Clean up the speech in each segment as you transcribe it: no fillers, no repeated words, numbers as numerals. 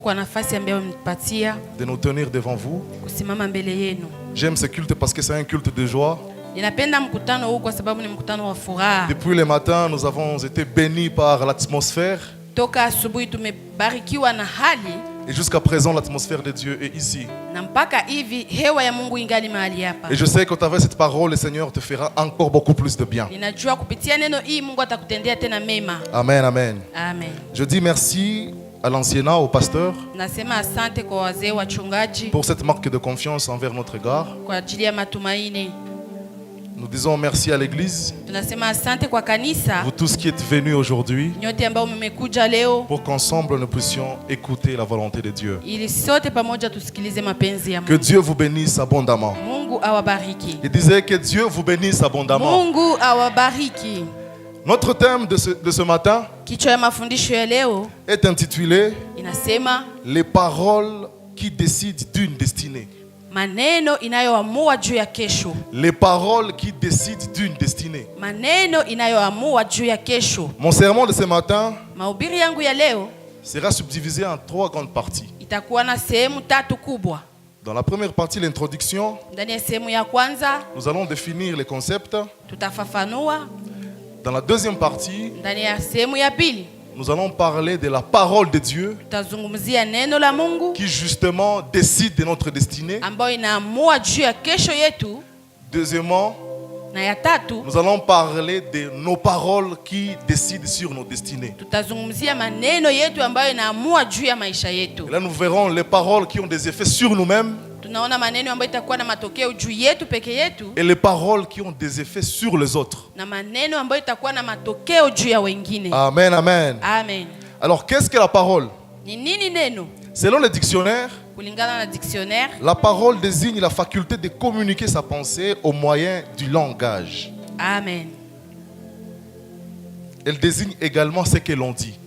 de nous tenir devant vous. J'aime ce culte parce que c'est un culte de joie. Depuis le matin, nous avons été bénis par l'atmosphère. Et jusqu'à présent, l'atmosphère de Dieu est ici. Et je sais qu'au travers de cette parole, le Seigneur te fera encore beaucoup plus de bien. Amen, amen. Je dis merci à l'anciennat, au pasteur, pour cette marque de confiance envers notre égard. Nous disons merci à l'église, vous tous qui êtes venus aujourd'hui, pour qu'ensemble nous puissions écouter la volonté de Dieu. Que Dieu vous bénisse abondamment. Il disait que Dieu vous bénisse abondamment. Notre thème de ce matin est intitulé « Les paroles qui décident d'une destinée ». Les paroles qui décident d'une destinée. Mon sermon de ce matin sera subdivisé en 3 grandes parties. Dans la première partie, l'introduction, nous allons définir les concepts. Dans la deuxième partie, nous allons parler de la parole de Dieu qui justement décide de notre destinée. Deuxièmement, nous allons parler de nos paroles qui décident sur nos destinées. Et là, nous verrons les paroles qui ont des effets sur nous-mêmes et les paroles qui ont des effets sur les autres. Amen, amen. Alors, qu'est-ce que la parole? Selon le dictionnaire, la parole désigne la faculté de communiquer sa pensée au moyen du langage. Amen. Elle désigne également ce que l'on dit.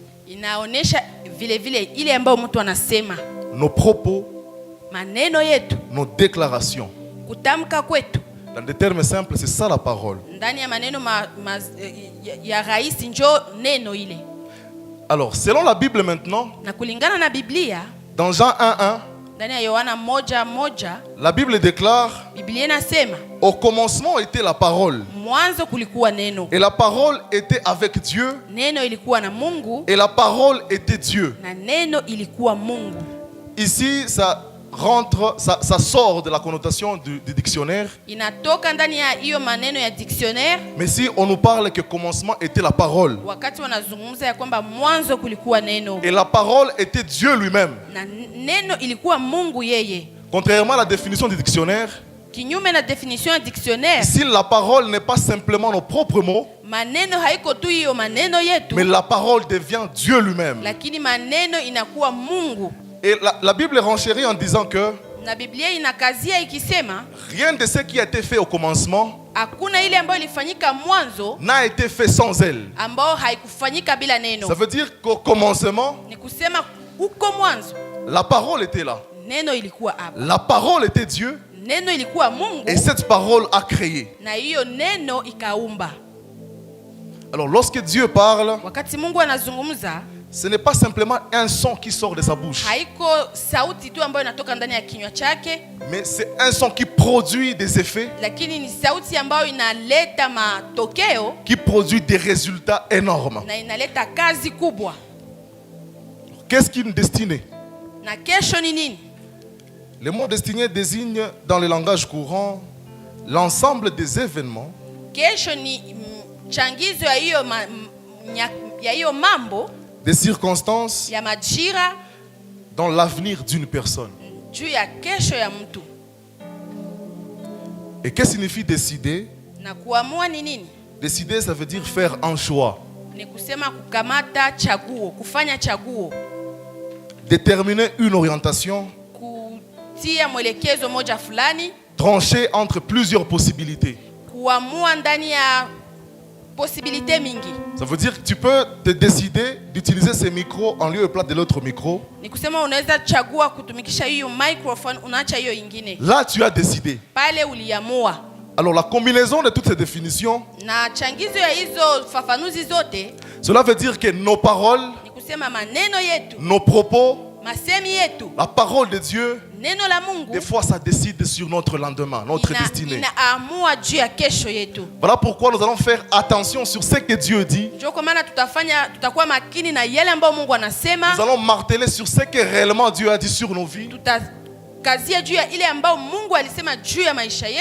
Nos propos, nos déclarations. Dans des termes simples, c'est ça la parole. Alors, selon la Bible maintenant, dans Jean 1:1, la Bible déclare: au commencement était la parole. Et la parole était avec Dieu. Et la parole était Dieu. Ici, ça sort de la connotation du dictionnaire. Mais si on nous parle que commencement était la parole, et la parole était Dieu lui-même, contrairement à la définition du dictionnaire, ici la parole n'est pas simplement nos propres mots, mais la parole devient Dieu lui-même. Et la Bible renchérit en disant que rien de ce qui a été fait au commencement n'a été fait sans elle. Ça veut dire qu'au commencement, la parole était là. La parole était Dieu. Et cette parole a créé. Alors lorsque Dieu parle, ce n'est pas simplement un son qui sort de sa bouche, mais c'est un son qui produit des effets, qui produit des résultats énormes. Qu'est-ce qu'une destinée? Le mot destinée désigne dans le langage courant l'ensemble des événements des circonstances dans l'avenir d'une personne. Et qu'est-ce que signifie décider? Décider, ça veut dire faire un choix. Déterminer une orientation. Trancher entre plusieurs possibilités. Ça veut dire que tu peux te décider d'utiliser ce micro en lieu et place de l'autre micro. Là, tu as décidé. Alors, la combinaison de toutes ces définitions, cela veut dire que nos paroles, nos propos, La parole de Dieu, des fois ça décide sur notre lendemain, notre destinée. Voilà pourquoi nous allons faire attention sur ce que Dieu dit. Nous allons marteler sur ce que réellement Dieu a dit sur nos vies.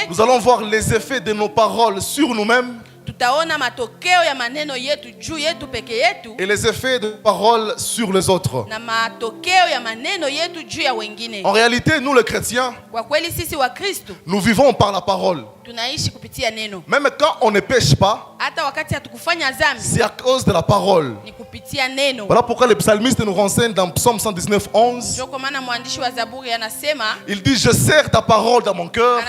Nous allons voir les effets de nos paroles sur nous-mêmes. Et les effets de paroles sur les autres. En réalité, nous les chrétiens, nous vivons par la parole. Même quand on ne pêche pas, c'est à cause de la parole. Voilà pourquoi le psalmiste nous renseigne dans Psaume 119, 11. Il dit: je serre ta parole dans mon cœur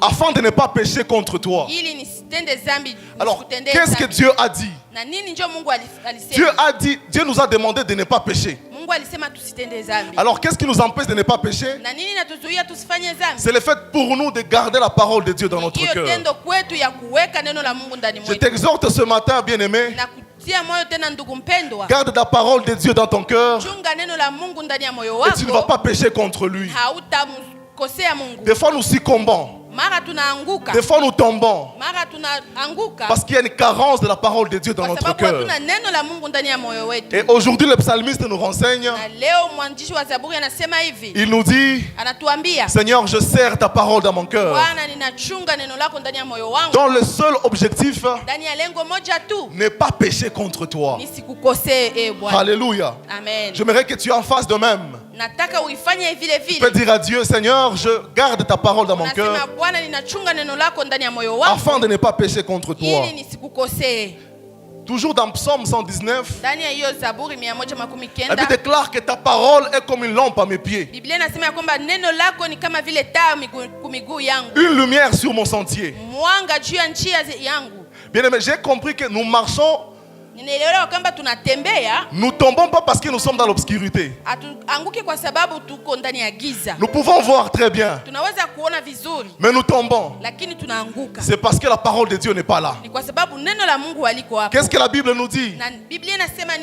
afin de ne pas pécher contre toi. Alors, qu'est-ce que Dieu a dit? Dieu nous a demandé de ne pas pécher. Alors, qu'est-ce qui nous empêche de ne pas pécher? C'est le fait pour nous de garder la parole de Dieu dans notre cœur. Je t'exhorte ce matin, bien-aimé, garde la parole de Dieu dans ton cœur et tu ne vas pas pécher contre lui. Des fois nous succombons. Des fois nous tombons parce qu'il y a une carence de la parole de Dieu dans notre cœur. Et aujourd'hui le psalmiste nous renseigne. Il nous dit: Seigneur, je serre ta parole dans mon cœur, dont le seul objectif n'est pas pécher contre toi. Alléluia. J'aimerais que tu en fasses de même. Tu peux dire à Dieu: Seigneur, je garde ta parole dans mon cœur afin de ne pas pécher contre toi. Toujours dans Psaume 119, la Bible déclare que ta parole est comme une lampe à mes pieds, une lumière sur mon sentier. Bien-aimé, j'ai compris que nous marchons, nous tombons pas parce que nous sommes dans l'obscurité. Nous pouvons voir très bien, mais nous tombons. C'est parce que la parole de Dieu n'est pas là. Qu'est-ce que la Bible nous dit?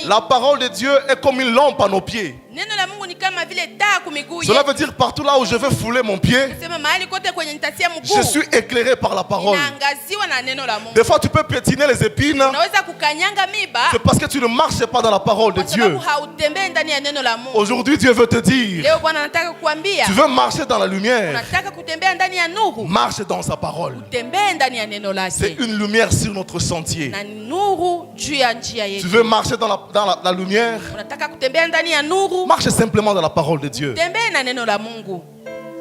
La parole de Dieu est comme une lampe à nos pieds. Cela veut dire partout là où je veux fouler mon pied, je suis éclairé par la parole. Des fois tu peux piétiner les épines, c'est parce que tu ne marches pas dans la parole de Dieu. Aujourd'hui Dieu veut te dire, tu veux marcher dans la lumière, marche dans sa parole. C'est une lumière sur notre sentier. Tu veux marcher dans la lumière, marche simplement dans la parole de Dieu.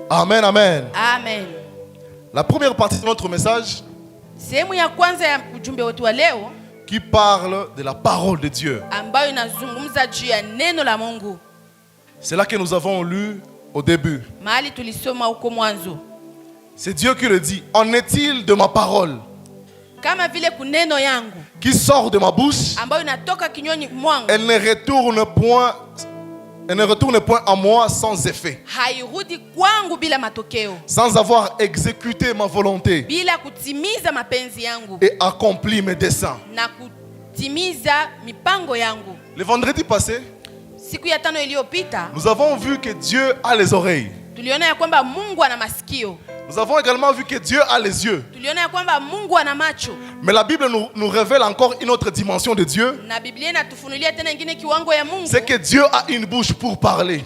Amen, amen. Amen. La première partie de notre message qui parle de la parole de Dieu. C'est là que nous avons lu au début. C'est Dieu qui le dit. En est-il de ma parole qui sort de ma bouche, elle ne retourne point à moi sans effet, sans avoir exécuté ma volonté et accompli mes desseins. Le vendredi passé, nous avons vu que Dieu a les oreilles. Nous avons également vu que Dieu a les yeux. Mais la Bible nous révèle encore une autre dimension de Dieu. C'est que Dieu a une bouche pour parler.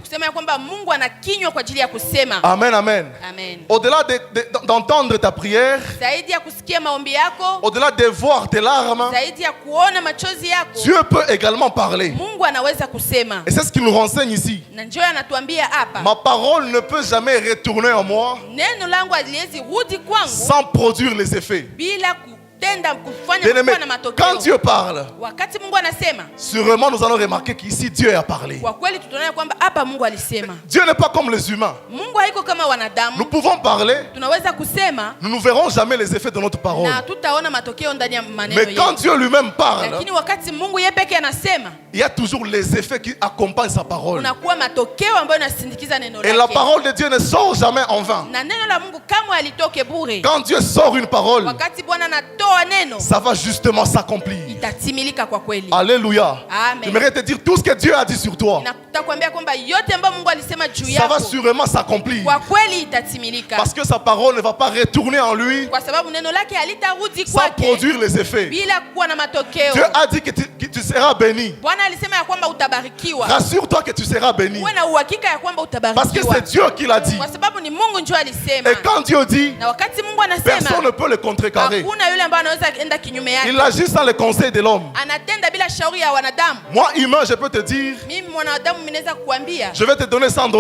Amen, amen. Au-delà d'entendre ta prière, au-delà de voir tes larmes, Dieu peut également parler. Et c'est ce qu'il nous renseigne ici. Ma parole ne peut jamais retourner en moi sans produire les effets. Bien-aimé, quand Dieu parle, sûrement nous allons remarquer qu'ici Dieu a parlé. Dieu n'est pas comme les humains. Nous pouvons parler, nous ne verrons jamais les effets de notre parole. Mais quand Dieu lui-même parle, il y a toujours les effets qui accompagnent sa parole. Et la parole de Dieu ne sort jamais en vain. Quand Dieu sort une parole, ça va justement s'accomplir. Alléluia. J'aimerais te dire tout ce que Dieu a dit sur toi, ça va sûrement s'accomplir. Parce que sa parole ne va pas retourner en lui sans produire les effets. Dieu a dit que tu seras béni. Rassure-toi que tu seras béni. Parce que c'est Dieu qui l'a dit. Et quand Dieu dit, personne ne peut le contrecarrer. Il agit sans le conseil de l'homme. Moi, humain, je peux te dire, je vais te donner $100.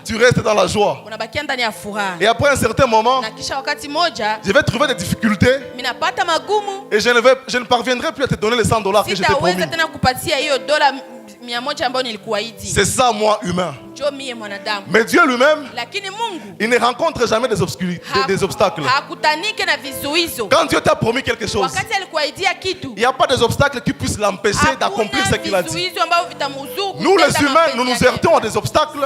Tu restes dans la joie. Et après un certain moment, je vais trouver des difficultés. Et je ne parviendrai plus à te donner les $100 que je t'ai promis. C'est ça, moi, humain. Mais Dieu lui-même, il ne rencontre jamais des obstacles. Quand Dieu t'a promis quelque chose, il n'y a pas des obstacles qui puissent l'empêcher d'accomplir ce qu'il a dit. Nous les humains, nous nous heurtons à des obstacles.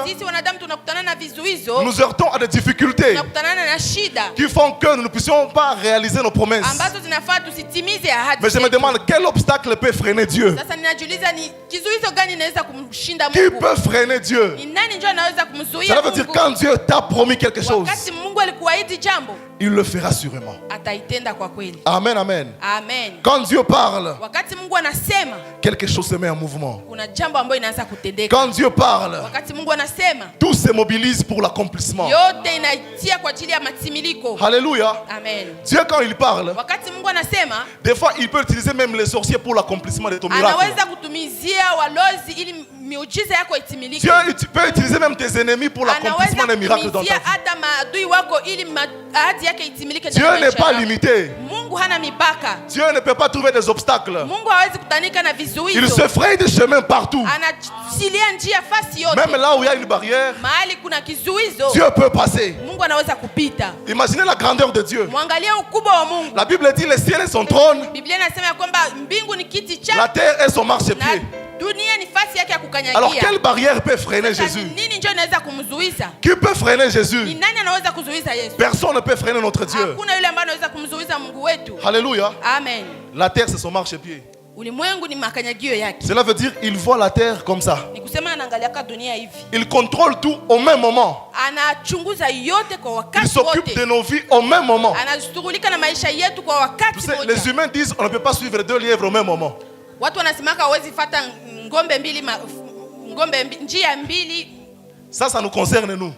Nous nous heurtons à des difficultés qui font que nous ne puissions pas réaliser nos promesses. Mais je me demande quel obstacle peut freiner Dieu. Qui peut freiner Dieu? Cela veut dire quand Dieu t'a promis quelque chose, il le fera sûrement. Amen, amen. Quand Dieu parle, quelque chose se met en mouvement. Quand Dieu parle, tout se mobilise pour l'accomplissement. Alléluia. Dieu, quand il parle, des fois il peut utiliser même les sorciers pour l'accomplissement de ton miracle. Dieu peut utiliser même tes ennemis pour l'accomplissement des miracles dans ta vie. Dieu n'est pas limité. Dieu ne peut pas trouver des obstacles. Il se fraye des chemins partout. Même là où il y a une barrière, Dieu peut passer. Imaginez la grandeur de Dieu. La Bible dit le ciel est son trône, la terre est son marchepied. Alors quelle barrière peut freiner Jésus? Qui peut freiner Jésus? Personne ne peut freiner notre Dieu. Alléluia. Amen. La terre c'est son marchepied. Cela veut dire qu'il voit la terre comme ça. Il contrôle tout au même moment. Il s'occupe de nos vies au même moment. Tu sais, les humains disent on ne peut pas suivre deux lièvres au même moment. Ça nous concerne nous.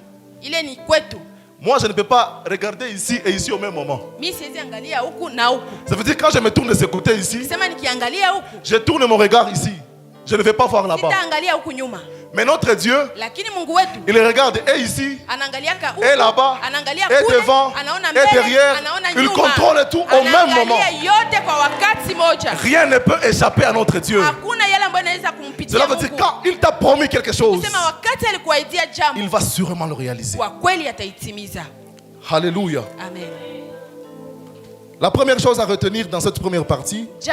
Moi je ne peux pas regarder ici et ici au même moment. Ça veut dire quand je me tourne de ce côté ici, je tourne mon regard ici. Je ne vais pas voir là-bas. Mais notre Dieu, il regarde et ici, et là-bas, et devant, et derrière. Il contrôle tout au même moment. Rien ne peut échapper à notre Dieu. Cela veut dire quand il t'a promis quelque chose, il va sûrement le réaliser. Alléluia. Amen. La première chose à retenir dans cette première partie, c'est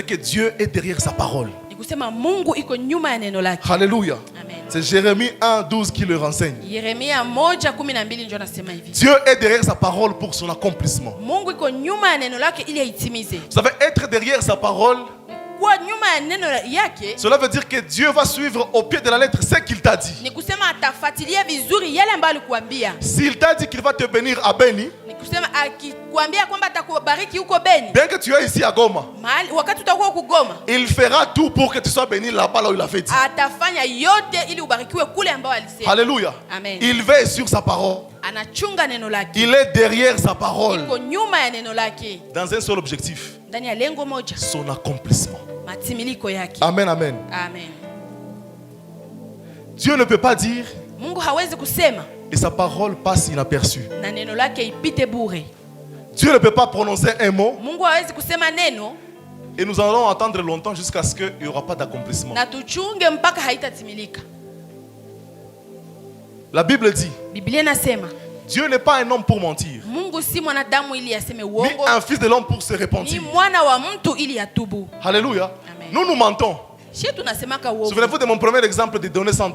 que Dieu est derrière sa parole. Alléluia. C'est Jérémie 1:12 qui le renseigne. Dieu est derrière sa parole pour son accomplissement. Vous savez, être derrière sa parole, cela veut dire que Dieu va suivre au pied de la lettre ce qu'il t'a dit. S'il t'a dit qu'il va te bénir à Beni, bien que tu es ici à Goma, il fera tout pour que tu sois béni là-bas là où il a fait dit. Alléluia. Il veille sur sa parole. Il est derrière sa parole dans un seul objectif, son accomplissement. Amen, amen. Dieu ne peut pas dire et sa parole passe inaperçue. Dieu ne peut pas prononcer un mot et nous allons attendre longtemps jusqu'à ce qu'il n'y aura pas d'accomplissement. La Bible dit, Dieu n'est pas un homme pour mentir, ni un fils de l'homme pour se repentir. Alléluia. Nous mentons. Souvenez-vous de mon premier exemple de donner $100.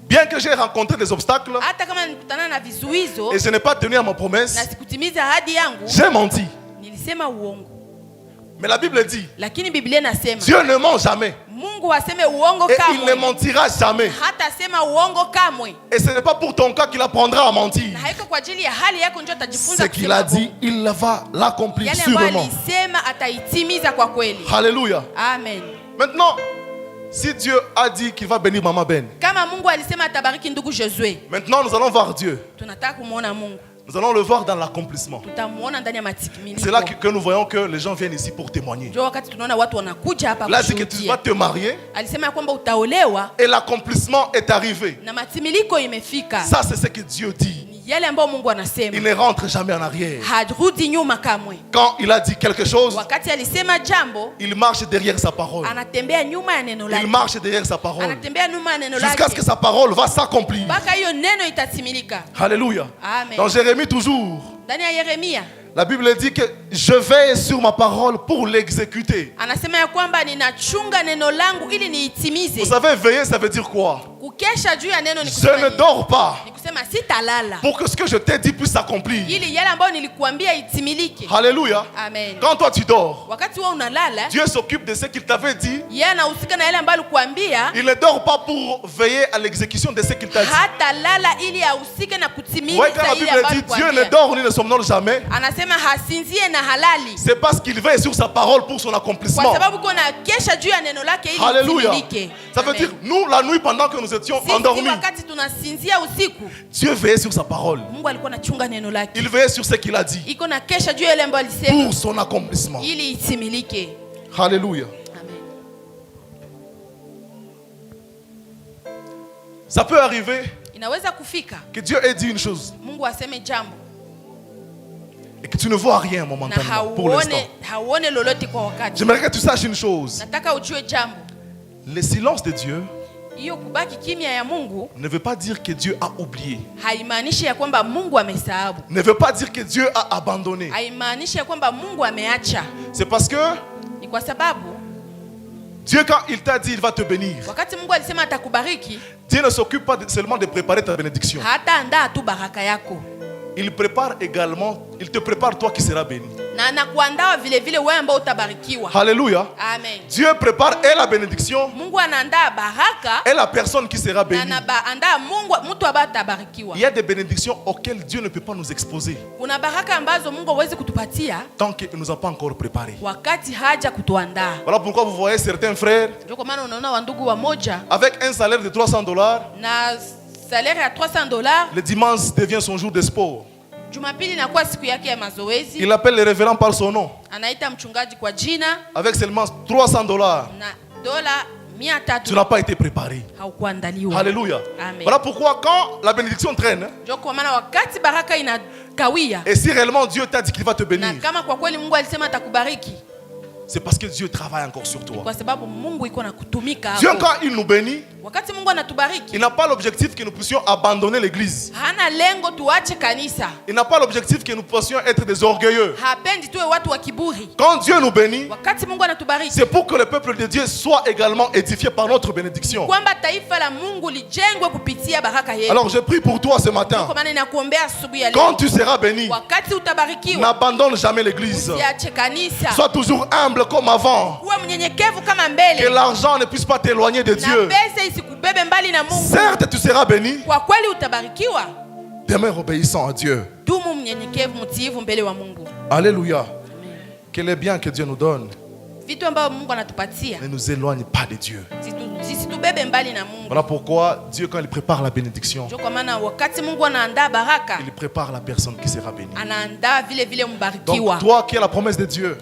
Bien que j'ai rencontré des obstacles et je n'ai pas tenu à ma promesse, j'ai menti. Mais la Bible dit, Dieu ne ment jamais. Et il ne mentira jamais. Et ce n'est pas pour ton cas qu'il apprendra à mentir. Ce qu'il a dit, il va l'accomplir sûrement. Alléluia. Amen. Maintenant, si Dieu a dit qu'il va bénir Maman Ben, maintenant nous allons voir Dieu. Nous allons le voir dans l'accomplissement. C'est là que nous voyons que les gens viennent ici pour témoigner. Là, il dit que tu vas te marier et l'accomplissement est arrivé. Ça, c'est ce que Dieu dit. Il ne rentre jamais en arrière. Quand il a dit quelque chose, il marche derrière sa parole. Il marche derrière sa parole jusqu'à ce que sa parole va s'accomplir. Alléluia. Dans Jérémie toujours, la Bible dit que je veille sur ma parole pour l'exécuter. Vous savez, veiller, ça veut dire quoi? Je ne dors pas pour que ce que je t'ai dit puisse s'accomplir. Alléluia. Amen. Quand toi tu dors, Dieu s'occupe de ce qu'il t'avait dit. Il ne dort pas pour veiller à l'exécution de ce qu'il t'a dit. Vous voyez, quand la Bible dit Dieu ne dort ni ne somnole jamais, c'est parce qu'il veille sur sa parole pour son accomplissement. Alléluia. Ça veut dire, nous, la nuit, pendant que nous étions endormis, Dieu veillait sur sa parole. Il veillait sur ce qu'il a dit pour son accomplissement. Alléluia. Ça peut arriver que Dieu ait dit une chose et que tu ne vois rien momentanément pour l'instant. J'aimerais que tu saches une chose. Le silence de Dieu ne veut pas dire que Dieu a oublié. Ne veut pas dire que Dieu a abandonné. C'est parce que Dieu, quand il t'a dit il va te bénir, Dieu ne s'occupe pas seulement de préparer ta bénédiction. Il prépare également, il te prépare toi qui seras béni. Alléluia. Amen. Dieu prépare et la bénédiction et la personne qui sera bénie. Il y a des bénédictions auxquelles Dieu ne peut pas nous exposer tant qu'il ne nous a pas encore préparés. Voilà pourquoi vous voyez certains frères avec un salaire de $300, le dimanche devient son jour de sport. Il appelle le révérend par son nom. Avec seulement $300, tu n'as pas été préparé. Alléluia. Amen. Voilà pourquoi quand la bénédiction traîne, et si réellement Dieu t'a dit qu'il va te bénir, c'est parce que Dieu travaille encore sur toi. Dieu, quand il nous bénit, il n'a pas l'objectif que nous puissions abandonner l'église. Il n'a pas l'objectif que nous puissions être des orgueilleux. Quand Dieu nous bénit, c'est pour que le peuple de Dieu soit également édifié par notre bénédiction. Alors je prie pour toi ce matin. Quand tu seras béni, n'abandonne jamais l'église. Sois toujours humble comme avant. Que l'argent ne puisse pas t'éloigner de Dieu. Certes, tu seras béni. Demeure obéissant à Dieu. Alléluia. Que les biens que Dieu nous donne ne nous éloigne pas de Dieu. Voilà pourquoi Dieu, quand il prépare la bénédiction, il prépare la personne qui sera bénie. Donc toi qui as la promesse de Dieu,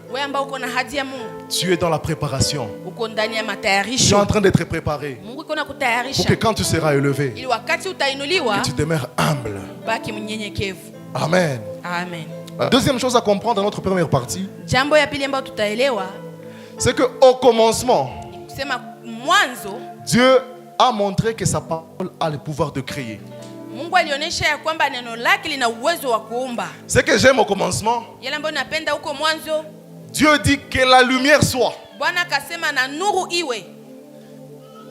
tu es dans la préparation. Tu es en train d'être préparé pour que quand tu seras élevé, que tu demeures humble. Amen. Amen. La deuxième chose à comprendre dans notre première partie, c'est qu'au commencement, Dieu a montré que sa parole a le pouvoir de créer. Ce que j'aime au commencement, Dieu dit que la lumière soit.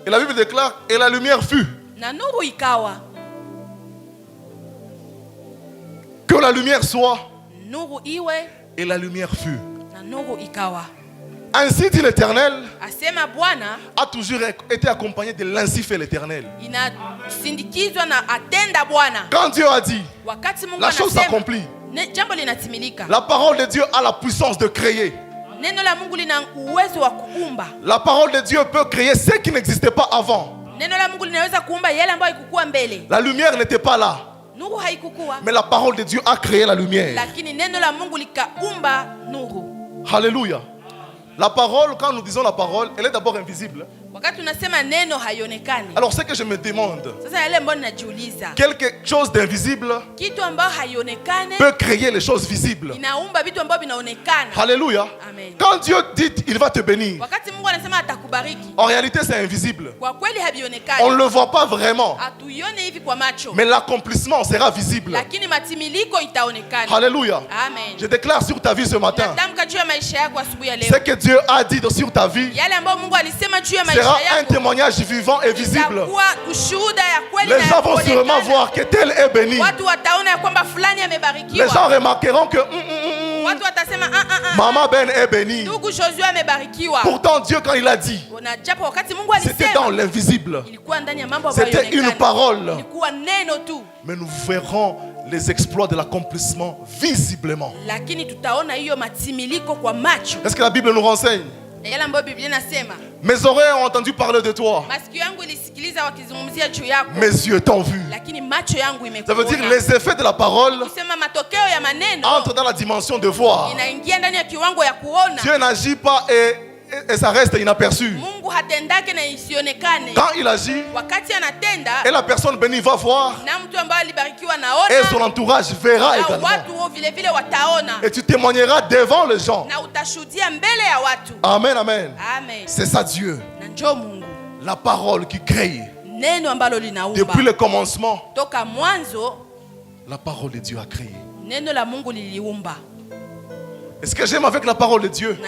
Et la Bible déclare, et la lumière fut. Que la lumière soit. Et la lumière fut. Ainsi dit l'Éternel, a toujours été accompagné de l'ainsi fait l'Éternel. Quand Dieu a dit, la chose s'accomplit. La parole de Dieu a la puissance de créer. La parole de Dieu peut créer ce qui n'existait pas avant. La lumière n'était pas là. Mais la parole de Dieu a créé la lumière. Alléluia. La parole, quand nous disons la parole, elle est d'abord invisible. Alors ce que je me demande, quelque chose d'invisible peut créer les choses visibles. Alléluia. Quand Dieu dit il va te bénir, en réalité c'est invisible. On ne le voit pas vraiment, mais l'accomplissement sera visible. Alléluia. Je déclare sur ta vie ce matin, ce que Dieu a dit sur ta vie sera un témoignage vivant et visible. Les gens vont sûrement voir que tel est béni. Les gens remarqueront que Maman Ben est bénie. Pourtant Dieu, quand il a dit, c'était dans l'invisible. C'était une parole. Mais nous verrons les exploits de l'accomplissement visiblement. Est-ce que la Bible nous renseigne? Mes oreilles ont entendu parler de toi. Mes yeux t'ont vu. Ça veut dire les effets de la parole entrent dans la dimension de voir. Dieu n'agit pas et ça reste inaperçu. Quand il agit, et la personne bénie va voir, et son entourage verra également. Et tu témoigneras devant les gens. Amen, amen. C'est ça Dieu. La parole qui crée. Depuis le commencement, la parole de Dieu a créé. Et ce que j'aime avec la parole de Dieu,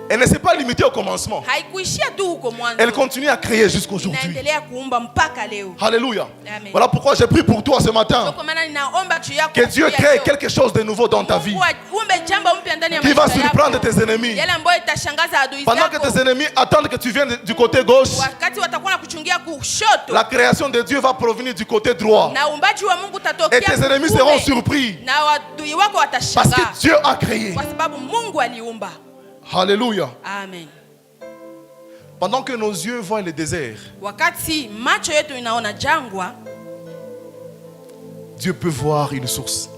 elle ne s'est pas limitée au commencement. Elle continue à créer jusqu'aujourd'hui. Alléluia. Voilà pourquoi j'ai prié pour toi ce matin. Que Dieu crée quelque chose de nouveau dans ta vie, qui va surprendre tes ennemis. Pendant que tes ennemis attendent que tu viennes du côté gauche, la création de Dieu va provenir du côté droit. Et tes ennemis seront surpris. Parce que Dieu a créé. Alléluia. Amen. Pendant que nos yeux voient le désert, Dieu peut voir une source.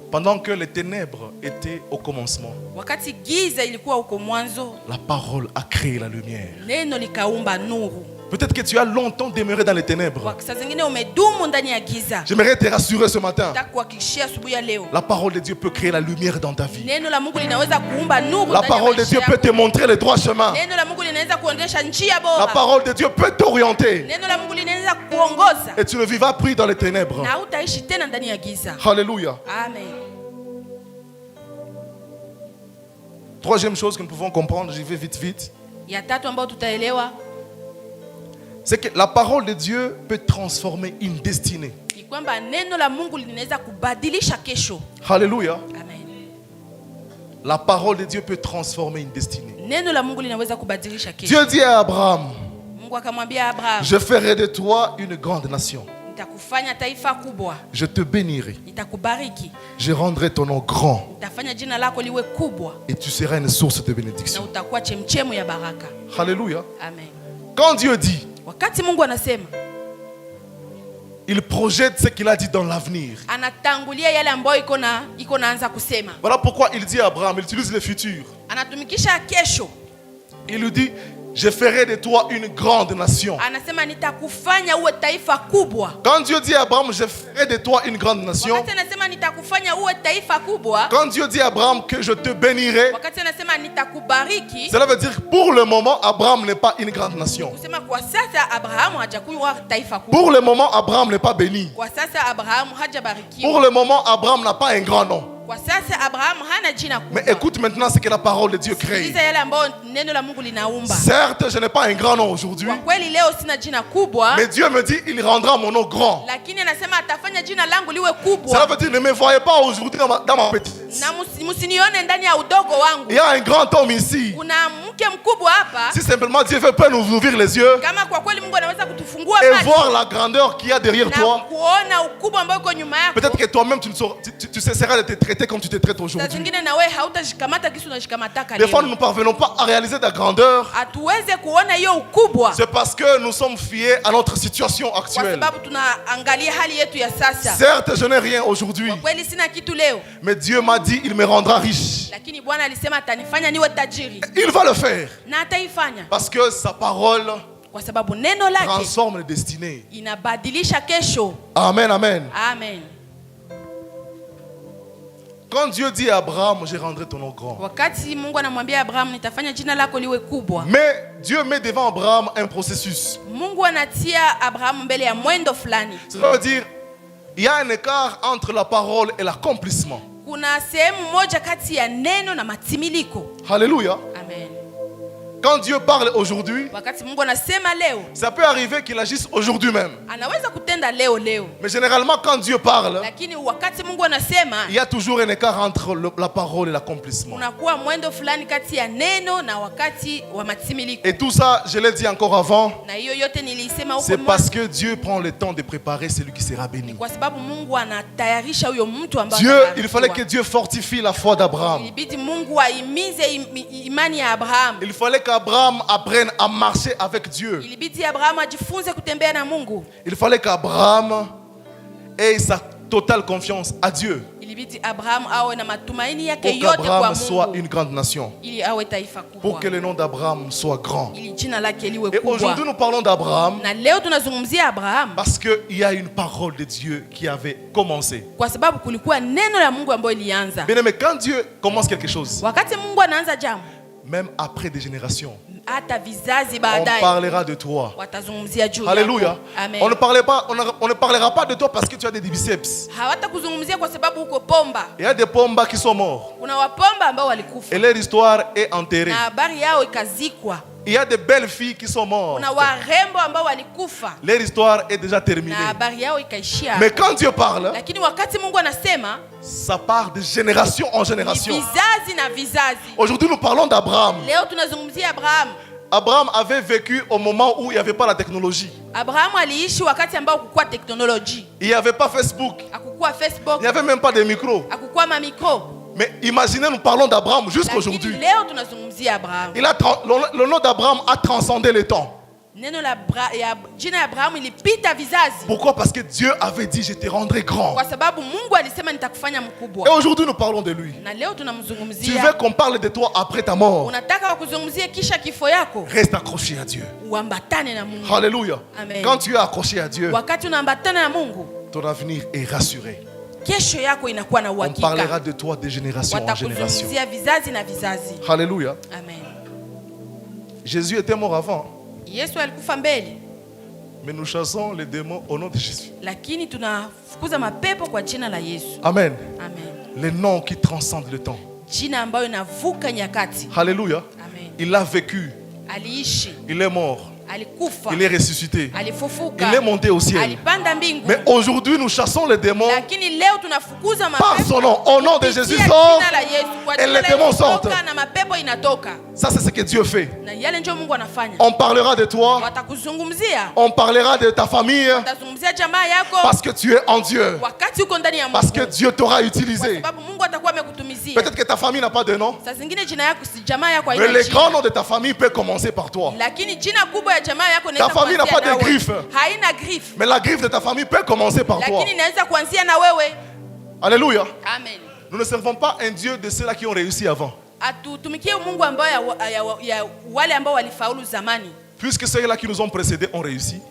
Pendant que les ténèbres étaient au commencement, la parole a créé la lumière. Peut-être que tu as longtemps demeuré dans les ténèbres. J'aimerais te rassurer ce matin. La parole de Dieu peut créer la lumière dans ta vie. La parole de Dieu peut te montrer le droit chemin. La parole de Dieu peut t'orienter. Et tu ne vivras plus dans les ténèbres. Alléluia. Amen. Troisième chose que nous pouvons comprendre, j'y vais vite. C'est que la parole de Dieu peut transformer une destinée. Alléluia. Amen. La parole de Dieu peut transformer une destinée. Dieu dit à Abraham, je ferai de toi une grande nation. Je te bénirai. Je rendrai ton nom grand. Et tu seras une source de bénédiction. Alléluia. Amen. Quand Dieu dit, il projette ce qu'il a dit dans l'avenir. Voilà pourquoi il dit à Abraham, il utilise le futur. Il lui dit, je ferai de toi une grande nation. Quand Dieu dit à Abraham, je ferai de toi une grande nation, quand Dieu dit à Abraham que je te bénirai, cela veut dire que pour le moment, Abraham n'est pas une grande nation. Pour le moment, Abraham n'est pas béni. Pour le moment, Abraham n'a pas un grand nom. Mais écoute maintenant ce que la parole de Dieu crée. Certes, je n'ai pas un grand nom aujourd'hui. Mais Dieu me dit, il rendra mon nom grand. Cela veut dire, ne me voyez pas aujourd'hui dans ma petite. Il y a un grand homme ici. Si simplement Dieu veut pas nous ouvrir les yeux et voir la grandeur qu'il y a derrière toi, peut-être que toi-même tu cesseras de te traiter comme tu te traites aujourd'hui. Des fois nous ne parvenons pas à réaliser ta grandeur. C'est parce que nous sommes fiers à notre situation actuelle. Certes, je n'ai rien aujourd'hui, mais Dieu m'a dit il me rendra riche. Il va le faire parce que sa parole transforme les destinées. Amen, amen. Amen. Quand Dieu dit à Abraham, je rendrai ton nom grand. Mais Dieu met devant Abraham un processus. Ça veut dire, il y a un écart entre la parole et l'accomplissement. Alléluia. Amen. Quand Dieu parle aujourd'hui, ça peut arriver qu'il agisse aujourd'hui même. Mais généralement, quand Dieu parle, il y a toujours un écart entre la parole et l'accomplissement. Et tout ça, je l'ai dit encore avant, c'est parce que Dieu prend le temps de préparer celui qui sera béni. Dieu, il fallait que Dieu fortifie la foi d'Abraham. Il fallait qu'Abraham apprenne à marcher avec Dieu. Il fallait qu'Abraham ait sa totale confiance à Dieu. Pour qu'Abraham soit une grande nation. Pour que le nom d'Abraham soit grand. Et aujourd'hui nous parlons d'Abraham parce qu'il y a une parole de Dieu qui avait commencé. Bien aimé, quand Dieu commence quelque chose, même après des générations, on parlera de toi. Alléluia. On ne parlera pas de toi parce que tu as des biceps. Il y a des pombas qui sont morts et leur histoire est enterrée. Il y a des belles filles qui sont mortes. Leur histoire est déjà terminée. Mais quand Dieu parle, ça part de génération en génération. Aujourd'hui nous parlons d'Abraham. Abraham avait vécu au moment où il n'y avait pas la technologie. Il n'y avait pas Facebook. Il n'y avait même pas de micro. Mais imaginez, nous parlons d'Abraham jusqu'à aujourd'hui. Le nom d'Abraham a transcendé le temps. Pourquoi? Parce que Dieu avait dit je te rendrai grand. Et aujourd'hui nous parlons de lui. Tu veux qu'on parle de toi après ta mort? Reste accroché à Dieu. Alléluia. Quand tu es accroché à Dieu, ton avenir est rassuré. On parlera de toi de génération en génération. Alléluia. Jésus était mort avant. Mais nous chassons les démons au nom de Jésus. Amen. Le nom qui transcende le temps. Alléluia. Il a vécu. Il est mort. Il est ressuscité. Il est monté au ciel. Mais aujourd'hui nous chassons les démons par son nom. Au nom de Jésus sort et les démons sortent. Ça c'est ce que Dieu fait. On parlera de toi. On parlera de ta famille. Parce que tu es en Dieu. Parce que Dieu t'aura utilisé. Peut-être que ta famille n'a pas de nom. Mais le grand nom de ta famille peut commencer par toi. Ta famille n'a pas de griffes. Mais la griffe de ta famille peut commencer par toi. Alléluia. Nous ne servons pas un Dieu de ceux-là qui ont réussi avant. Puisque ceux-là qui nous ont précédés ont réussi,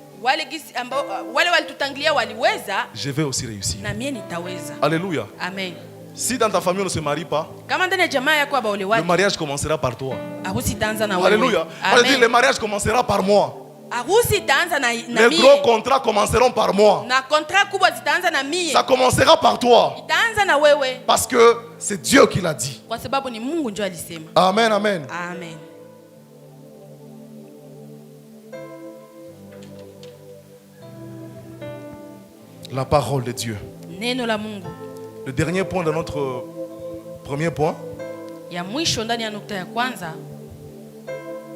je vais aussi réussir. Alléluia. Si dans ta famille on ne se marie pas, le mariage commencera par toi. Alléluia. On dit le mariage commencera par moi. Les gros contrats commenceront par moi. Ça commencera par toi. Parce que c'est Dieu qui l'a dit. Amen, amen. Amen. La parole de Dieu. Le dernier point de notre premier point.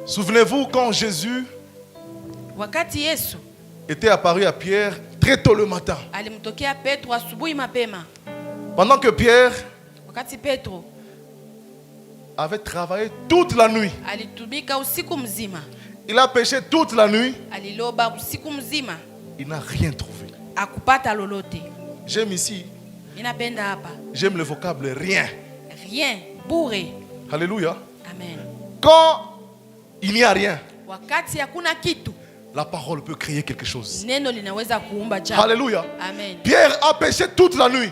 Souvenez-vous quand Jésus était apparu à Pierre très tôt le matin. Pendant que Pierre avait travaillé toute la nuit. Il a péché toute la nuit. Il n'a rien trouvé. J'aime ici. J'aime le vocable rien. Rien. Bourré. Alléluia. Amen. Quand il n'y a rien, la parole peut créer quelque chose. Alléluia. Amen. Pierre a péché toute la nuit.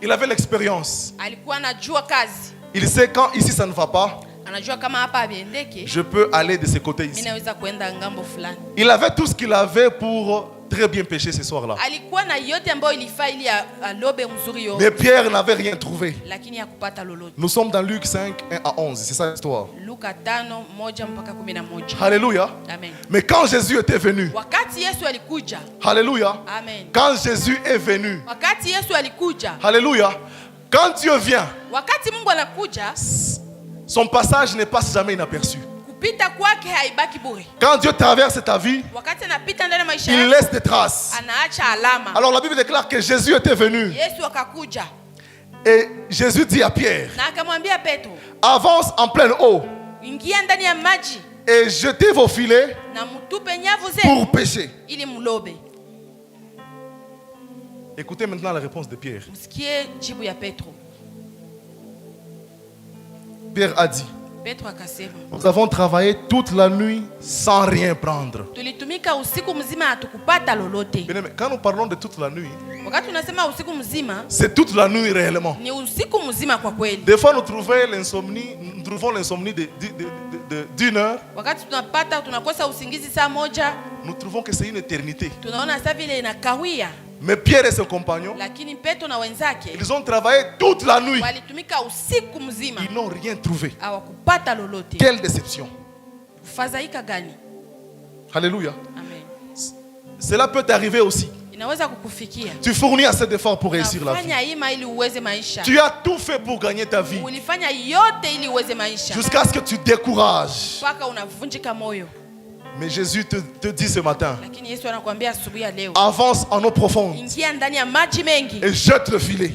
Il avait l'expérience. Il sait quand ici ça ne va pas, je peux aller de ce côté ici. Il avait tout ce qu'il avait pour très bien pécher ce soir-là. Mais Pierre n'avait rien trouvé. Nous sommes dans Luc 5, 1 à 11. C'est ça l'histoire. Alléluia. Amen. Mais quand Jésus était venu, alléluia. Amen. Quand Jésus est venu, alléluia. Quand Dieu vient, son passage ne passe jamais inaperçu. Quand Dieu traverse ta vie, il laisse des traces. Alors la Bible déclare que Jésus était venu. Et Jésus dit à Pierre, avance en pleine eau et jetez vos filets pour pêcher. Écoutez maintenant la réponse de Pierre. Pierre a dit, nous avons travaillé toute la nuit sans rien prendre. Quand nous parlons de toute la nuit, c'est toute la nuit réellement. Des fois nous trouvons l'insomnie d'une heure. Nous trouvons que c'est une éternité. Mais Pierre et ses compagnons, ils ont travaillé toute la nuit. Ils n'ont rien trouvé. Quelle déception. Alléluia. Amen. Cela peut t'arriver aussi. Tu fournis assez d'efforts pour réussir la vie. Tu as tout fait pour gagner ta vie. Jusqu'à ce que tu décourages. Mais Jésus te dit ce matin, avance en eau profonde et jette le filet.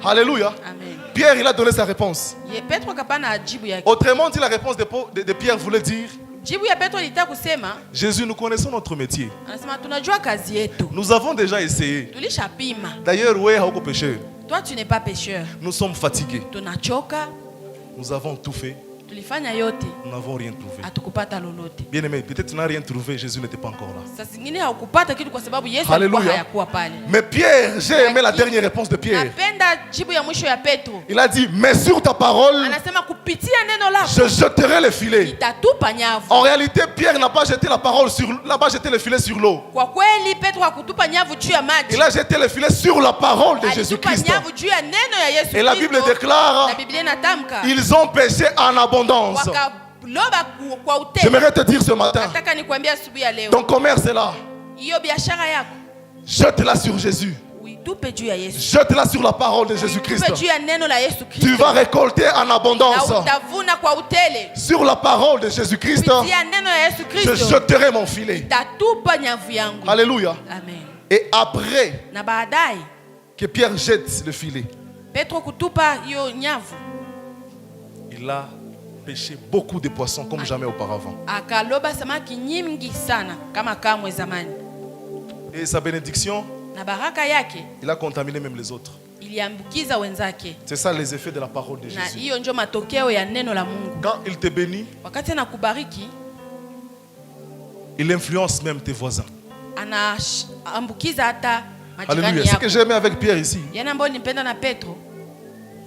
Alléluia. Amen. Pierre, il a donné sa réponse. Autrement dit, la réponse de Pierre voulait dire, Jésus, nous connaissons notre métier. Nous avons déjà essayé. D'ailleurs, ouais, pécheur. Toi, tu n'es pas pécheur. Nous sommes fatigués. Nous avons tout fait. Nous n'avons rien trouvé. Bien aimé, peut-être tu n'as rien trouvé, Jésus n'était pas encore là. Alléluia. Mais Pierre, j'ai aimé la dernière réponse de Pierre. Il a dit, mais sur ta parole, je jeterai le filet. En réalité, Pierre n'a pas jeté jeté le filet sur l'eau. Il a jeté le filet sur la parole de Jésus-Christ. Et la Bible déclare, ils ont péché en abondance. J'aimerais te dire ce matin, ton commerce est là. Jette-la sur Jésus. Jette-la sur la parole de Jésus-Christ. Tu vas récolter en abondance. Sur la parole de Jésus-Christ, je jeterai mon filet. Alléluia. Amen. Et après que Pierre jette le filet, il a pêché beaucoup de poissons comme jamais auparavant. Et sa bénédiction, il a contaminé même les autres. C'est ça les effets de la parole de Jésus. Quand il te bénit, il influence même tes voisins. Alléluia. Ce que j'aimais avec Pierre ici,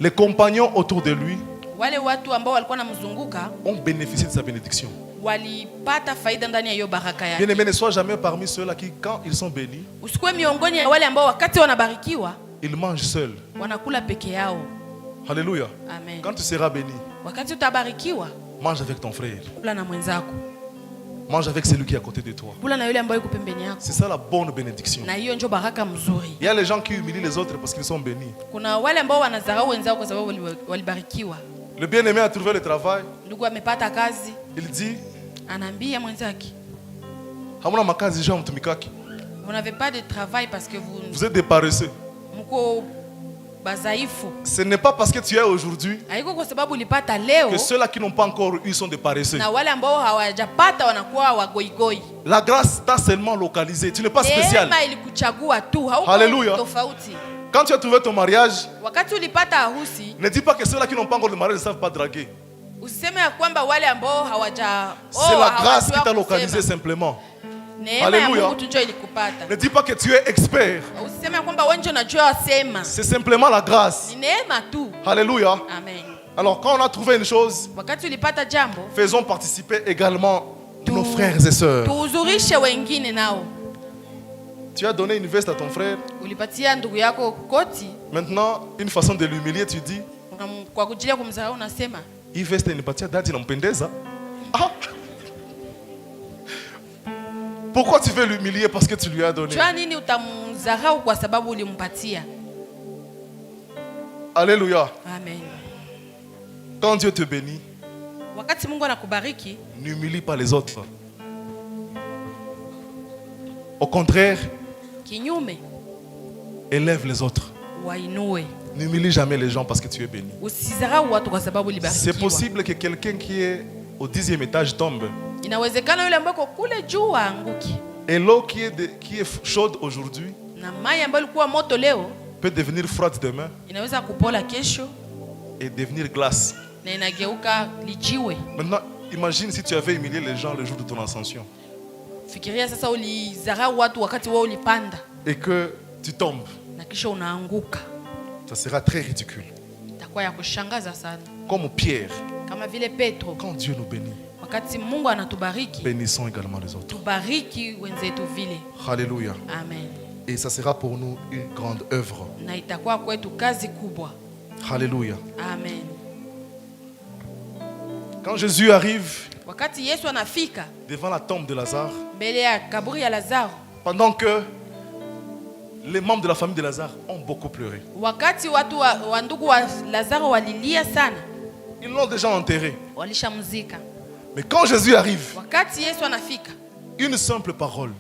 les compagnons autour de lui ont bénéficié de sa bénédiction. Bien-aimé, ne sois jamais parmi ceux-là qui, quand ils sont bénis, ils mangent seuls. Alléluia. Amen. Quand tu seras béni, mange avec ton frère. Mange avec celui qui est à côté de toi. C'est ça la bonne bénédiction. Il y a les gens qui humilient les autres parce qu'ils sont bénis. Le bien-aimé a trouvé le travail. Il dit, vous n'avez pas de travail parce que vous êtes des paresseux. Ce n'est pas parce que tu es aujourd'hui que ceux-là qui n'ont pas encore eu sont des paresseux. La grâce t'a seulement localisé. Tu n'es pas spécial. Alléluia. Quand tu as trouvé ton mariage, ne dis pas que ceux-là qui n'ont pas encore de mariage ne savent pas draguer. C'est la grâce qui t'a localisé simplement. Alléluia. Ne dis pas que tu es expert. C'est simplement la grâce. Alléluia. Alors quand on a trouvé une chose, faisons participer également nos frères et sœurs. Tu as donné une veste à ton frère. Maintenant, une façon de l'humilier, tu dis, hii veste nipatia dadi nampendeza. Ah! Pourquoi tu veux l'humilier? Parce que tu lui as donné. Alléluia. Amen. Quand Dieu te bénit, n'humilie pas les autres. Au contraire, élève les autres. N'humilie jamais les gens parce que tu es béni. C'est possible que quelqu'un qui est au 10e étage tombe. Et l'eau qui est chaude aujourd'hui peut devenir froide demain et devenir glace. Maintenant, imagine si tu avais humilié les gens le jour de ton ascension et que tu tombes. Ça sera très ridicule. Comme Pierre, quand Dieu nous bénit, bénissons également les autres. Alléluia. Amen. Et ça sera pour nous une grande œuvre. Alléluia. Amen. Quand Jésus arrive devant la tombe de Lazare, pendant que les membres de la famille de Lazare ont beaucoup pleuré, ils l'ont déjà enterré. Mais quand Jésus arrive, une simple parole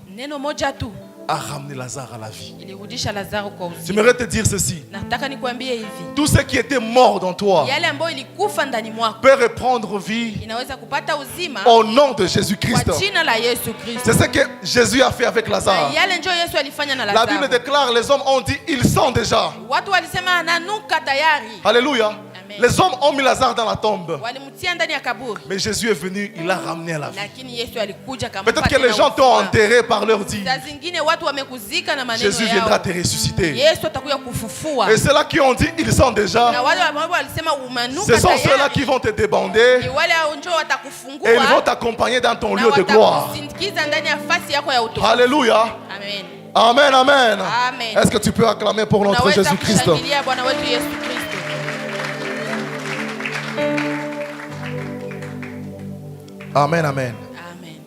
a ramené Lazare à la vie. J'aimerais te dire ceci. Tout ce qui était mort dans toi peut reprendre vie au nom de Jésus-Christ. C'est ce que Jésus a fait avec Lazare. La Bible déclare, les hommes ont dit, ils sont déjà. Alléluia. Les hommes ont mis Lazare dans la tombe. Mais Jésus est venu, il l'a ramené à la vie. Peut-être que les gens t'ont enterré par leur dit. Jésus viendra te ressusciter. Et ceux-là qui ont dit, ils sont déjà. Ce sont ceux-là qui vont te débander. Et ils vont t'accompagner dans ton lieu de gloire. Alléluia. Amen, amen. Est-ce que tu peux acclamer pour notre Jésus-Christ? Amen, amen. Amen.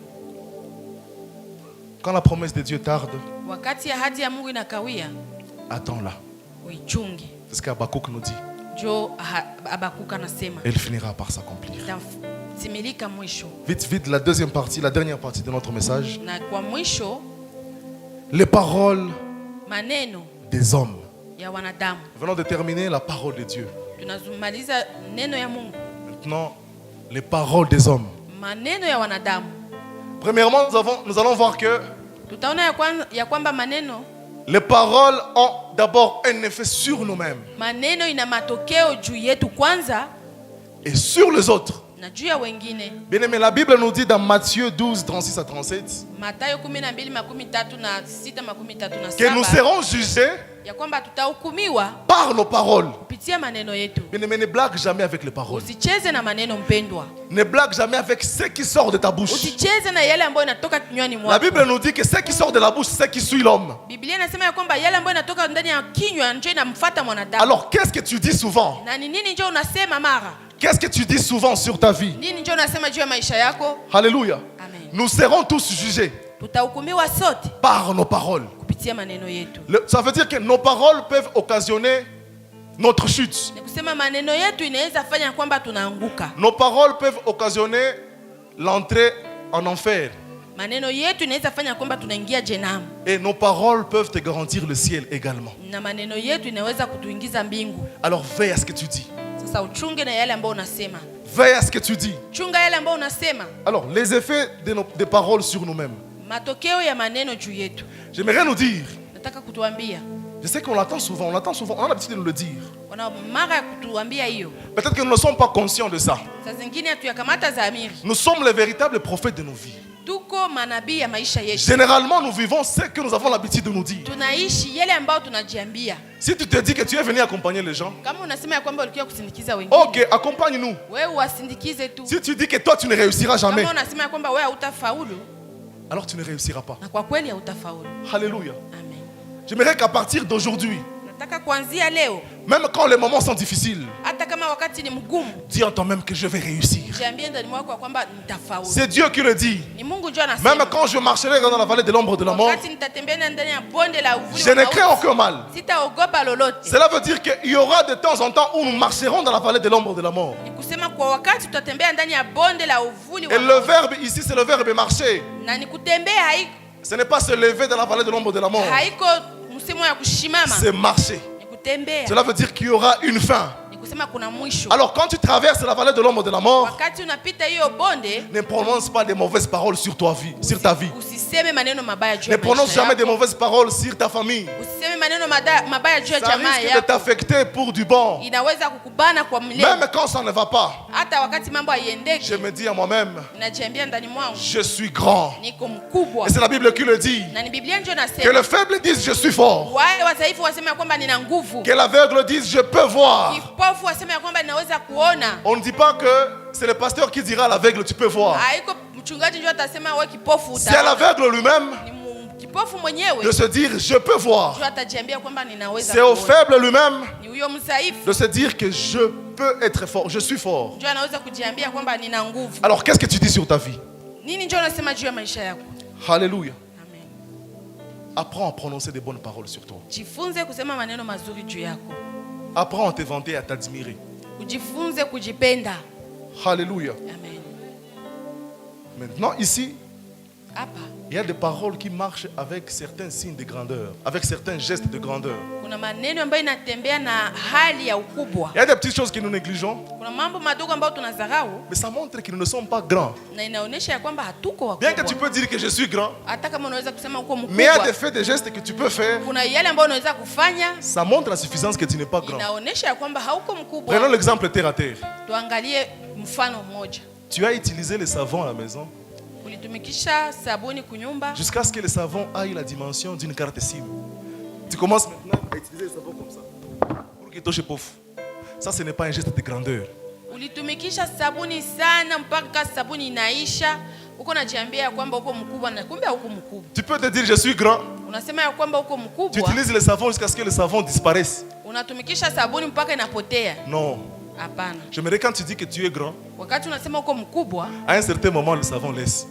Quand la promesse de Dieu tarde, attends-la. C'est ce qu'Habakkuk nous dit. Elle finira par s'accomplir. Vite, vite, la deuxième partie, la dernière partie de notre message. Les paroles des hommes. Nous venons de terminer la parole de Dieu. Maintenant, les paroles des hommes. Premièrement, nous allons voir que les paroles ont d'abord un effet sur nous-mêmes et sur les autres. Bien aimé, la Bible nous dit dans Matthieu 12, 36 à 37 que nous serons jugés par nos paroles. Bien-aimé, ne blague jamais avec les paroles. Ne blague jamais avec ce qui sort de ta bouche. La Bible nous dit que ce qui sort de la bouche, c'est ce qui suit l'homme. Alors qu'est-ce que tu dis souvent? Qu'est-ce que tu dis souvent sur ta vie? Alléluia. Nous serons tous jugés par nos paroles. Ça veut dire que nos paroles peuvent occasionner notre chute. Nos paroles peuvent occasionner l'entrée en enfer. Et nos paroles peuvent te garantir le ciel également. Alors veille à ce que tu dis. Veille à ce que tu dis. Alors les effets des paroles sur nous-mêmes. J'aimerais nous dire. Je sais qu'on l'attend souvent, on a l'habitude de nous le dire. Peut-être que nous ne sommes pas conscients de ça. Nous sommes les véritables prophètes de nos vies. Généralement, nous vivons ce que nous avons l'habitude de nous dire. Si tu te dis que tu es venu accompagner les gens, ok, accompagne-nous. Si tu dis que toi tu ne réussiras jamais, alors tu ne réussiras pas. Alléluia. J'aimerais qu'à partir d'aujourd'hui, même quand les moments sont difficiles, dis en toi-même que je vais réussir. C'est Dieu qui le dit. Même quand je marcherai dans la vallée de l'ombre de la mort, je ne crains aucun mal. Cela veut dire qu'il y aura de temps en temps où nous marcherons dans la vallée de l'ombre de la mort. Et le verbe ici, c'est le verbe marcher. Ce n'est pas se lever dans la vallée de l'ombre de la mort. C'est marcher. Cela veut dire qu'il y aura une fin. Alors quand tu traverses la vallée de l'ombre de la mort, ne prononce pas des mauvaises paroles sur ta vie. Ne prononce jamais des mauvaises paroles sur ta famille. Ça risque de t'affecter pour du bon. Même quand ça ne va pas, je me dis à moi-même, je suis grand. Et c'est la Bible qui le dit. Que le faible dise je suis fort. Que l'aveugle dise je peux voir. On ne dit pas que c'est le pasteur qui dira à l'aveugle tu peux voir. C'est à l'aveugle lui-même de se dire je peux voir. C'est au faible lui-même de se dire que je peux être fort, je suis fort. Alors qu'est-ce que tu dis sur ta vie? Alléluia. Apprends à prononcer des bonnes paroles sur toi. Apprends à te vanter et à t'admirer. Alléluia. Maintenant ici, il y a des paroles qui marchent avec certains signes de grandeur, avec certains gestes de grandeur. Il y a des petites choses que nous négligeons, mais ça montre que nous ne sommes pas grands. Bien que tu peux dire que je suis grand, mais il y a des faits, des gestes que tu peux faire, ça montre la suffisance que tu n'es pas grand. Prenons l'exemple terre à terre. Tu as utilisé le savon à la maison jusqu'à ce que le savon aille la dimension d'une carte SIM. Tu commences maintenant à utiliser le savon comme ça pour qu'il touche pauvre. Ça, ce n'est pas un geste de grandeur. Tu peux te dire je suis grand. Tu utilises le savon jusqu'à ce que le savon disparaisse. Non. J'aimerais quand tu dis que tu es grand, à un certain moment le savon laisse.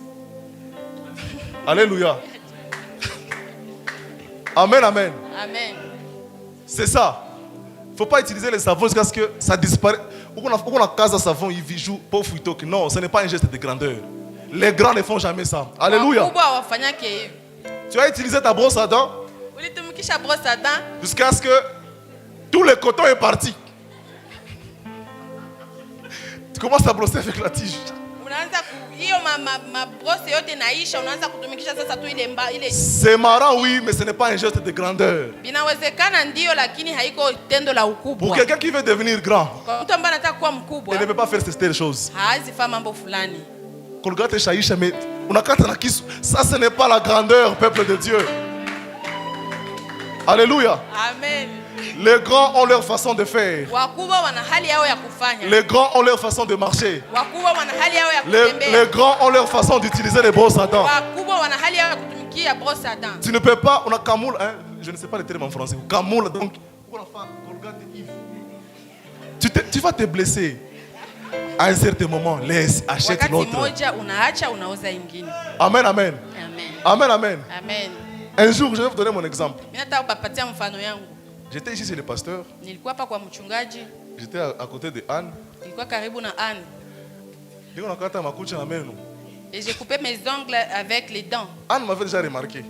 Alléluia. Amen, amen. Amen. C'est ça. Il ne faut pas utiliser le savon jusqu'à ce que ça disparaisse. On a casa savon, il joue pauvre. Non, ce n'est pas un geste de grandeur. Les grands ne font jamais ça. Alléluia. Tu as utilisé ta brosse à dents jusqu'à ce que tout le coton est parti. Tu commences à brosser avec la tige. C'est marrant, oui, mais ce n'est pas un geste de grandeur. Pour quelqu'un qui veut devenir grand, il ne peut pas faire ces choses. Ça, ce n'est pas la grandeur, peuple de Dieu. Alléluia. Amen. Les grands ont leur façon de faire. Les grands ont leur façon de marcher. Les grands ont leur façon d'utiliser les brosses à dents. Tu ne peux pas, on a Kamoul, hein, je ne sais pas le terme en français. Kamoul, donc, tu vas te blesser. À un certain moment, laisse, achète l'autre. Amen, amen. Amen, amen. Un jour, je vais vous donner mon exemple. J'étais ici chez le pasteur. J'étais à côté de Anne. Et j'ai coupé mes ongles avec les dents. Anne m'avait déjà remarqué.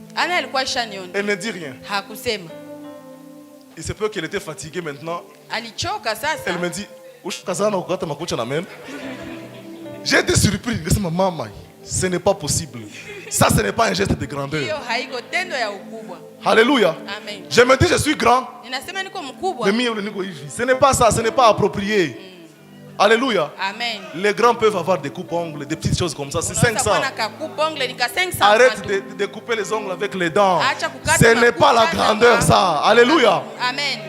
Elle ne dit rien. Il se peut qu'elle était fatiguée maintenant. Elle me dit, j'ai été surpris. Maman, ce n'est pas possible. Ça, ce n'est pas un geste de grandeur. Alléluia. Amen. Je me dis, je suis grand. Ce n'est pas ça, ce n'est pas approprié. Alléluia. Amen. Les grands peuvent avoir des coupes-ongles, des petites choses comme ça. C'est 500. Arrête de couper les ongles avec les dents. Ce n'est pas la grandeur, ça. Alléluia. Amen.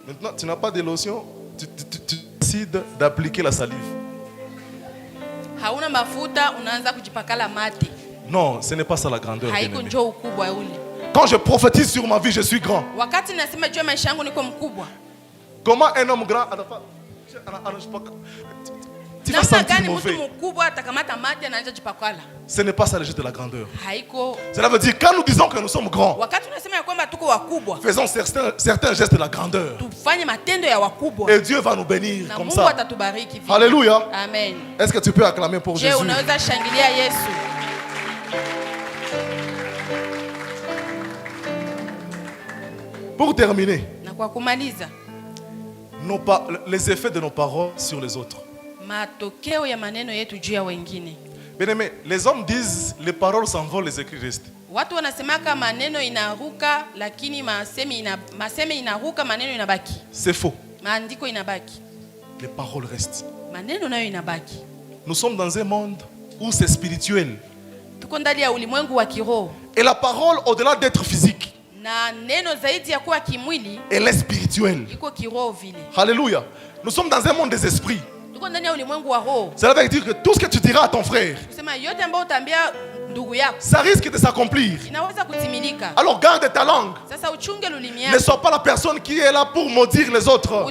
Maintenant, tu n'as pas de lotion. Tu décides d'appliquer la salive. Non, ce n'est pas ça la grandeur. Quand je prophétise sur ma vie, je suis grand. Comment un homme grand tu vas sentir mauvais. Ce n'est pas ça le geste de la grandeur. Cela veut dire quand nous disons que nous sommes grands, faisons certains gestes de la grandeur. Et Dieu va nous bénir comme ça. Alléluia. Amen. Est-ce que tu peux acclamer pour Jésus? Pour terminer, les effets de nos paroles sur les autres. Bien-aimé, les hommes disent les paroles s'envolent, les écrits restent. C'est faux. Les paroles restent. Nous sommes dans un monde où c'est spirituel. Et la parole, au-delà d'être physique, elle est spirituelle. Alléluia. Nous sommes dans un monde des esprits. Cela veut dire que tout ce que tu diras à ton frère, ça risque de s'accomplir. Alors garde ta langue. Ne sois pas la personne qui est là pour maudire les autres.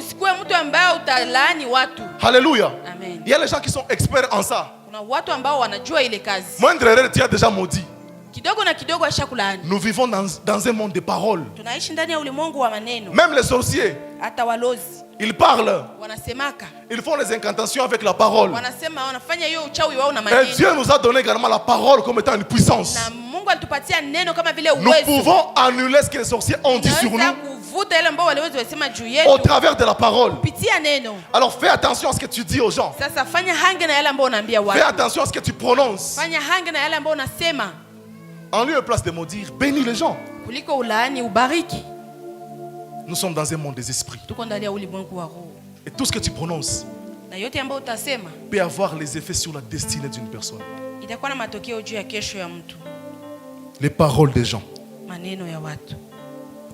Alléluia. Amen. Il y a les gens qui sont experts en ça. Moindre erreur, tu as déjà maudit. Nous vivons dans un monde de paroles. Même les sorciers, ils parlent. Ils font les incantations avec la parole. Et Dieu nous a donné également la parole comme étant une puissance. Nous pouvons annuler ce que les sorciers ont dit sur nous au travers de la parole. Alors fais attention à ce que tu dis aux gens. Fais attention à ce que tu prononces. En lieu et place de maudire, bénis les gens. Nous sommes dans un monde des esprits. Et tout ce que tu prononces peut avoir les effets sur la destinée d'une personne. Les paroles des gens.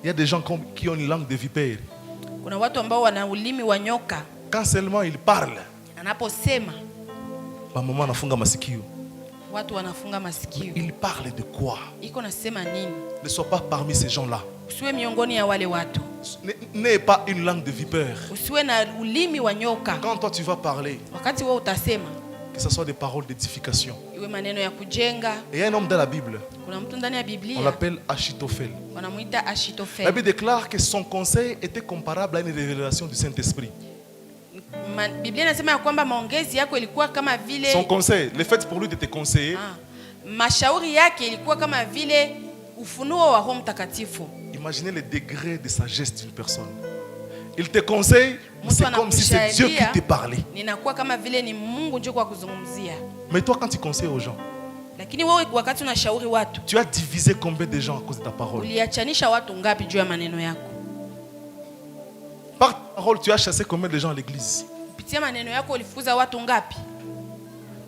Il y a des gens qui ont une langue de vipère. Quand seulement ils parlent, maman anafunga masikio. Il parle de quoi? Ne sois pas parmi ces gens-là. N'aie pas une langue de vipère. Quand toi tu vas parler, que ce soit des paroles d'édification. Et un homme dans la Bible, on l'appelle Achitophel. La Bible déclare que son conseil était comparable à une révélation du Saint-Esprit. Son conseil, le fait pour lui de te conseiller, imaginez le degré de sagesse d'une personne. Il te conseille, c'est comme si c'est Dieu qui te parlait. Mais toi, quand tu conseilles aux gens, tu as divisé combien de gens à cause de ta parole? Par ta parole, tu as chassé combien de gens à l'église?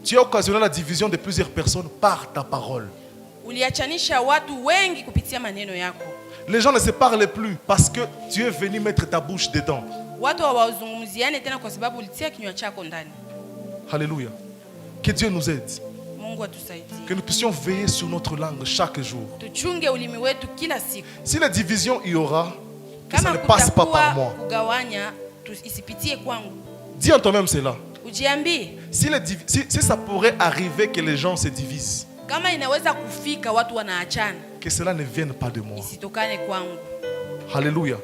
Tu as occasionné la division de plusieurs personnes par ta parole. Uliachanisha watu wengi kupitia maneno yako. Les gens ne se parlent plus parce que tu es venu mettre ta bouche dedans. Watu hawazungumziane tena kwa sababu ulitia kinywa chako ndani. Alléluia. Que Dieu nous aide. Mungu atusaidie. Que nous puissions veiller sur notre langue chaque jour. Tuchunge ulimi wetu kila siku. Si la division y aura, que ça ne passe pas par moi. Kugawanya isipitie kwangu. Dis en toi-même cela. Ujiambie. Si ça pourrait arriver que les gens se divisent, kama inaweza kufika watu wanaachana, que cela ne vienne pas de moi. Isitokane kwangu. Alléluia.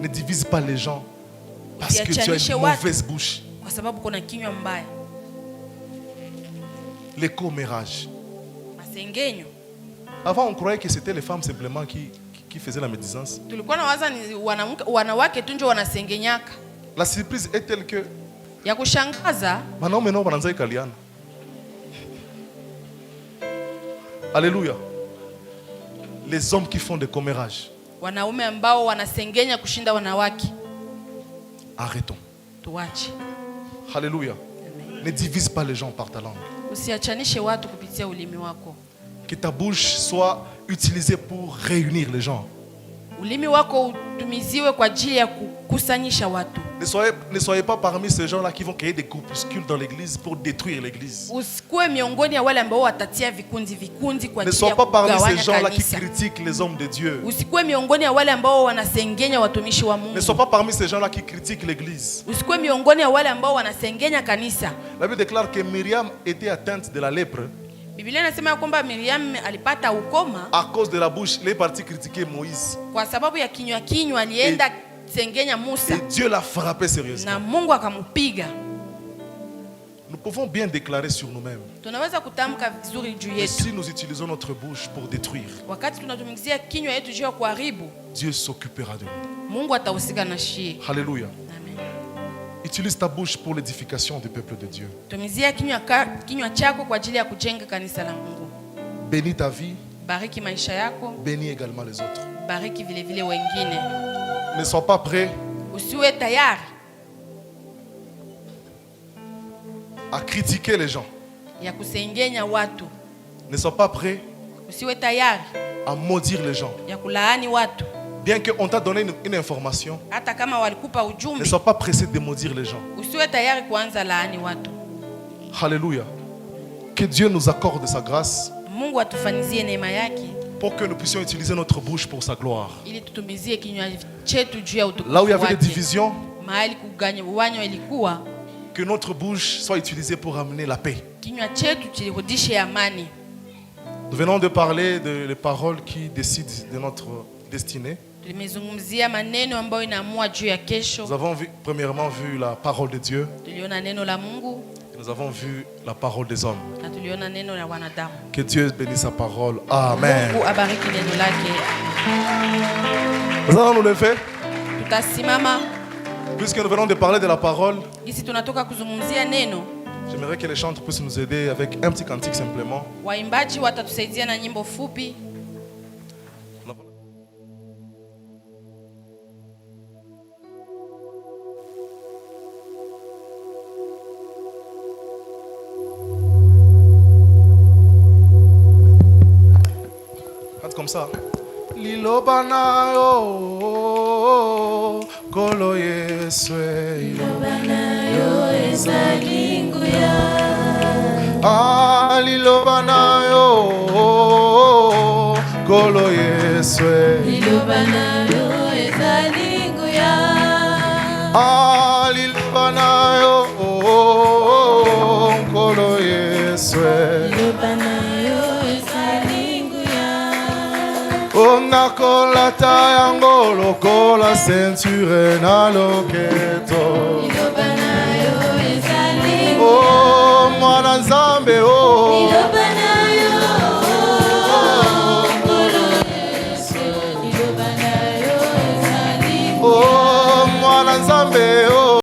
Ne divise pas les gens parce que tu as une mauvaise bouche. Kwa sababu kuna kinywa mbaya. Les commérages. Masengenyo. Avant on croyait que c'était les femmes simplement qui faisaient la médisance. Tulikuwa nawaza ni wanawake tu ndio wanasengenyaka. La surprise est telle que ya kushangaza wanaume nao wanaanza ikaliana. Alléluia. Les hommes qui font des commérages. Wanaume ambao wanasengenya kushinda wanawake. Arrêtons. Tuache. Alléluia. Ne divise pas les gens par ta langue. Usiachanishe watu kupitia ulimi wako. Que ta bouche soit utilisée pour réunir les gens. Ulimi wako utumiziwe kwa ajili ya kukusanyisha watu. Ne soyez pas parmi ces gens-là qui vont créer des groupuscules dans l'église pour détruire l'église. Usikue miongoni ya wale ambao watatia vikundi kwa ajili ya kugawanya kanisa. Ne sois pas parmi ces gens-là qui critiquent les hommes de Dieu. Usikue miongoni ya wale ambao wanasengenya watumishi wa Mungu. Ne sois pas parmi ces gens-là qui critiquent l'église. Usikue miongoni ya wale ambao wanasengenya kanisa. La Bible déclare que Myriam était atteinte de la lèpre. Biblia inasema kwamba Miriam alipata ukoma à cause de la bouche, les partis critiquaient Moïse. Kwa sababu ya kinywa alienda sengenya Musa. Et Dieu l'a frappé sérieusement. Na Mungu akamupiga. Nous pouvons bien déclarer sur nous-mêmes. Tunaweza kutamka vizuri juu yetu. Si nous utilisons notre bouche pour détruire, wakati tunatumikizia kinywa yetu juu ya kuharibu, Dieu s'occupera de nous. Mungu atahusika na shie. Alléluia. Utilise ta bouche pour l'édification du peuple de Dieu. Tumizia kinywa chako kwa ajili ya kujenga kanisa la Mungu. Bénis ta vie. Bariki maisha yako. Bénis également les autres. Bariki vile vile wengine. Ne sois pas prêt. Usiwe tayari à critiquer les gens. Ya kusengenya watu. Ne sois pas prêt. Usiwe tayari à maudire les gens. Ya kulaani watu. Bien qu'on t'a donné une information, hata kama walikupa ujumbe, ne sois pas pressé de maudire les gens. Usiwe tayari kuanza laani watu. Alléluia. Que Dieu nous accorde sa grâce. Mungu atufanizie neema yake. Pour que nous puissions utiliser notre bouche pour sa gloire. Ili tutumizie kinywa chetu juu ya utukufu. Là où il y avait des divisions, mahali kugawanywa ilikuwa, que notre bouche soit utilisée pour amener la paix. Kinywa chetu kirudishe amani. Nous venons de parler des paroles qui décident de notre destinée. Tumezungumzia maneno ambayo inaamua juu ya kesho. Nous avons premièrement vu la parole de Dieu. Tuliona neno la Mungu. Nous avons vu la parole des hommes. Na tuliona neno la wanadamu. Que Dieu bénisse sa parole. Amen. Mungu abariki neno lake. Nous allons nous lever. Tutasimama. Puisque nous venons de parler de la parole, Gisi tunatoka kuzungumzia neno. J'aimerais que les chantres puissent nous aider avec un petit cantique simplement. Waimbaji watatusaidia na nyimbo fupi. Comme ça. Liloba na yo kolo yeswe. Liloba na yo ezalinguya. Ah, liloba na yo kolo yeswe. Liloba na yo ezalinguya. Ah, liloba na yo kolo yeswe. Liloba na nakolata yango lokola ceinture na loketo. Liloba na yo ezali. Oh, mwana Nzambe oh. Liloba na yo ngolo Yesu. Liloba na yo ezali. Oh, mwana Nzambe oh.